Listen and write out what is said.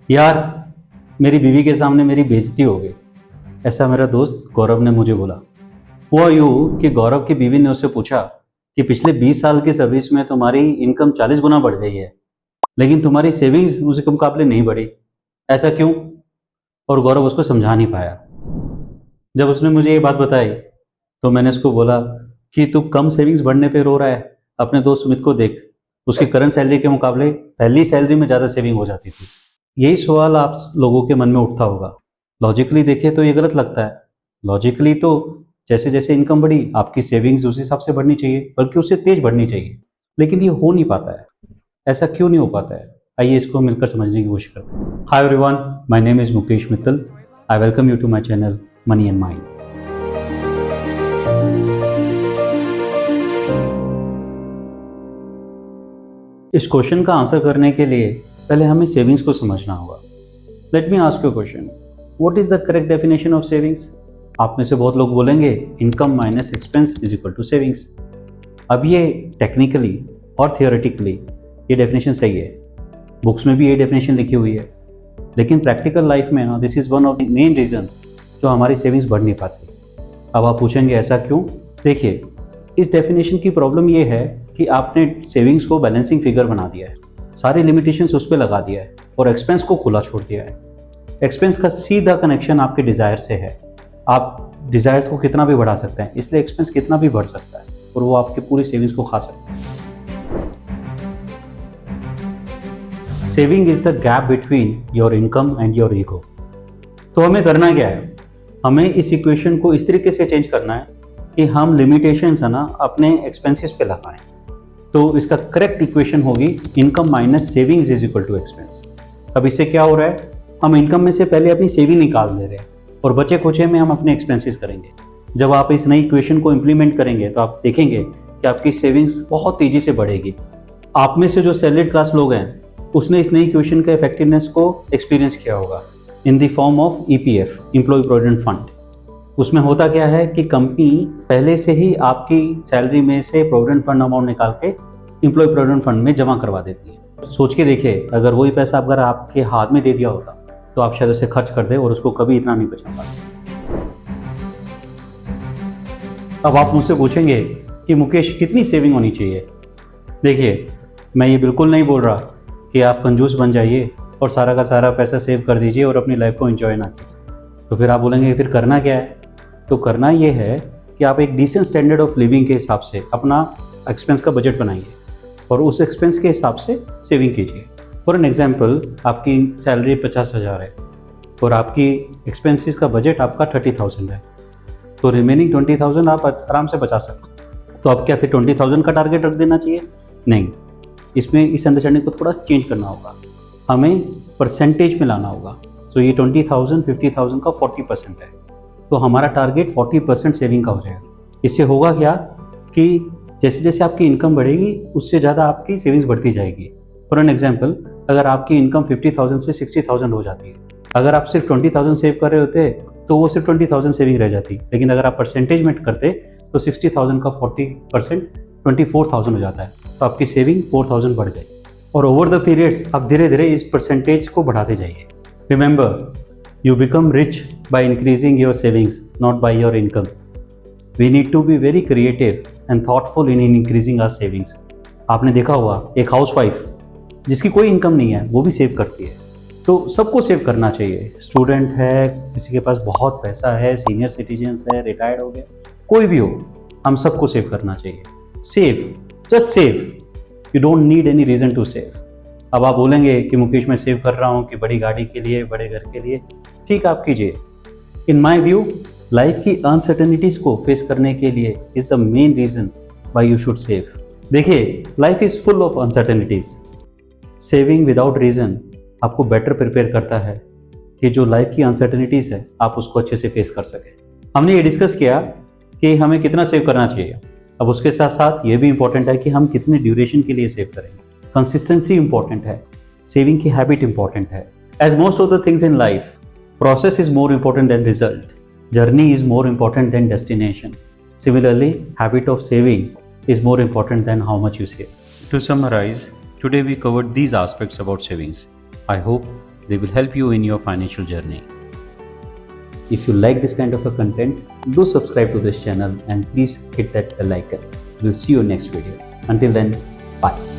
यार, मेरी बीवी के सामने मेरी बेइज्जती हो गई। ऐसा मेरा दोस्त गौरव ने मुझे बोला। हुआ यूँ कि गौरव की बीवी ने उससे पूछा कि पिछले 20 साल की सर्विस में तुम्हारी इनकम 40 गुना बढ़ गई है, लेकिन तुम्हारी सेविंग्स उसके मुकाबले नहीं बढ़ी। ऐसा क्यों? और गौरव उसको समझा नहीं पाया। जब उसने मुझे ये बात बताई, तो मैंने उसको बोला कि तू कम सेविंग्स बढ़ने पे रो रहा है। अपने दोस्त सुमित को देख, उसकी करंट सैलरी के मुकाबले पहली सैलरी में ज़्यादा सेविंग हो जाती थी। यही सवाल आप लोगों के मन में उठता होगा। लॉजिकली देखें तो ये गलत लगता है। लॉजिकली तो जैसे जैसे इनकम बढ़ी, आपकी सेविंग्स उस हिसाब से बढ़नी चाहिए, बल्कि उससे तेज बढ़नी चाहिए। लेकिन ये हो नहीं पाता है। ऐसा क्यों नहीं हो पाता है? आइए इसको मिलकर समझने की कोशिश करते हैं। Hi everyone, my name is Mukesh Mittal. I welcome you to my channel money and mind. इस क्वेश्चन का आंसर करने के लिए पहले हमें सेविंग्स को समझना होगा। Let me ask you question, what is the correct definition of savings? आप में से बहुत लोग बोलेंगे income minus expense is equal to savings. अब ये टेक्निकली और थियोरेटिकली ये डेफिनेशन सही है, बुक्स में भी ये डेफिनेशन लिखी हुई है, लेकिन प्रैक्टिकल लाइफ में ना this is one of the main reasons जो हमारी सेविंग्स बढ़ नहीं पाती। अब आप पूछेंगे ऐसा क्यों? देखिए, इस डेफिनेशन की प्रॉब्लम ये है कि आपने सेविंग्स को बैलेंसिंग फिगर बना दिया है, सारी लिमिटेशंस उस पर लगा दिया है और एक्सपेंस को खुला छोड़ दिया है। एक्सपेंस का सीधा कनेक्शन आपके डिज़ायर से है। आप डिज़ायर्स को कितना भी बढ़ा सकते हैं, इसलिए एक्सपेंस कितना भी बढ़ सकता है और वो आपके पूरी सेविंग्स को खा सकता है। Saving is the gap between your income and your ego. तो हमें करना क्या है? हमें इस इक्वेशन को इस तरीके से चेंज करना है कि हम लिमिटेशंस है ना अपने एक्सपेंसेस पे लगाएं। तो इसका करेक्ट इक्वेशन होगी income minus savings is equal to expense. अब इससे क्या हो रहा है? हम इनकम में से पहले अपनी सेविंग निकाल दे रहे हैं और बचे खुचे में हम अपने एक्सपेंसेस करेंगे। जब आप इस नई इक्वेशन को इम्प्लीमेंट करेंगे तो आप देखेंगे कि आपकी सेविंग्स बहुत तेजी से बढ़ेगी। आप में से जो सैलरीड क्लास लोग हैं, उसने इस नई इक्वेशन के इफेक्टिवनेस को एक्सपीरियंस किया होगा in the form of EPF, employ provident fund. उसमें होता क्या है कि कंपनी पहले से ही आपकी सैलरी में से प्रोविडेंट फंड अमाउंट निकाल के एम्प्लॉय प्रोविडेंट फंड में जमा करवा देती है। सोच के देखिए, अगर वही पैसा अगर आपके हाथ में दे दिया होता तो आप शायद उसे खर्च कर दे और उसको कभी इतना नहीं बचा पाते। अब आप मुझसे पूछेंगे कि मुकेश कितनी सेविंग होनी चाहिए? देखिए, मैं ये बिल्कुल नहीं बोल रहा कि आप कंजूस बन जाइए और सारा का सारा पैसा सेव कर दीजिए और अपनी लाइफ को एंजॉय ना कीजिए। तो फिर आप बोलेंगे फिर करना क्या है? तो करना ये है कि आप एक डिसेंट स्टैंडर्ड ऑफ लिविंग के हिसाब से अपना एक्सपेंस का बजट बनाइए और उस एक्सपेंस के हिसाब से सेविंग कीजिए। फॉर एन एग्जाम्पल, आपकी सैलरी 50,000 है और आपकी एक्सपेंसेस का बजट आपका 30,000 है, तो रिमेनिंग 20,000 आप आराम से बचा सकते हैं। तो अब क्या फिर 20,000 का टारगेट रख देना चाहिए? नहीं, इसमें इस अंडरस्टैंडिंग को थोड़ा चेंज करना होगा, हमें परसेंटेज में लाना होगा। तो ये 20,000 50,000 का 40% है, तो हमारा टारगेट 40% सेविंग का हो जाएगा। इससे होगा क्या कि जैसे जैसे आपकी इनकम बढ़ेगी उससे ज़्यादा आपकी सेविंग्स बढ़ती जाएगी। फॉर एन एग्जाम्पल, अगर आपकी इनकम 50,000 से 60,000 हो जाती है, अगर आप सिर्फ 20,000 सेव कर रहे होते तो वो सिर्फ 20,000 सेविंग रह जाती, लेकिन अगर आप परसेंटेज में करते तो 60,000 का 40% 24,000 हो जाता है, तो आपकी सेविंग 4,000 बढ़ गई। और ओवर द पीरियड्स आप धीरे धीरे इस परसेंटेज को बढ़ाते जाइए। Remember, you become rich by increasing your savings, not by your income. We need to be very creative and thoughtful in increasing our savings. आपने देखा होगा एक हाउसवाइफ जिसकी कोई इनकम नहीं है वो भी सेव करती है। तो सबको सेव करना चाहिए। स्टूडेंट है, किसी के पास बहुत पैसा है, सीनियर सिटीजन्स है, रिटायर्ड हो गए, कोई भी हो, हम सबको सेव करना चाहिए। Save, just save, you don't need any reason to save. अब आप बोलेंगे कि मुकेश मैं सेव कर रहा हूँ कि बड़ी गाड़ी के लिए, बड़े घर के लिए। ठीक, आप कीजिए। इन माई व्यू, लाइफ की अनसर्टेनिटीज को फेस करने के लिए is the main reason why you should save. देखिए, life is full of uncertainties. Saving without reason आपको बेटर प्रिपेयर करता है कि जो लाइफ की अनसर्टेनिटीज है आप उसको अच्छे से फेस कर सके। हमने ये डिस्कस किया कि हमें कितना सेव करना चाहिए। अब उसके साथ साथ ये भी इंपॉर्टेंट है कि हम कितने ड्यूरेशन के लिए सेव करेंगे। कंसिस्टेंसी इंपॉर्टेंट है, सेविंग की हैबिट इंपॉर्टेंट है। As most of the things in life, process is more important than result. Journey is more important than destination. Similarly, habit of saving is more important than how much you save. To summarize, today we covered these aspects about savings. I hope They will help you in your financial journey. If you like this kind of a content, do subscribe to this channel and please hit that bell icon. We'll see you next video. Until then, bye.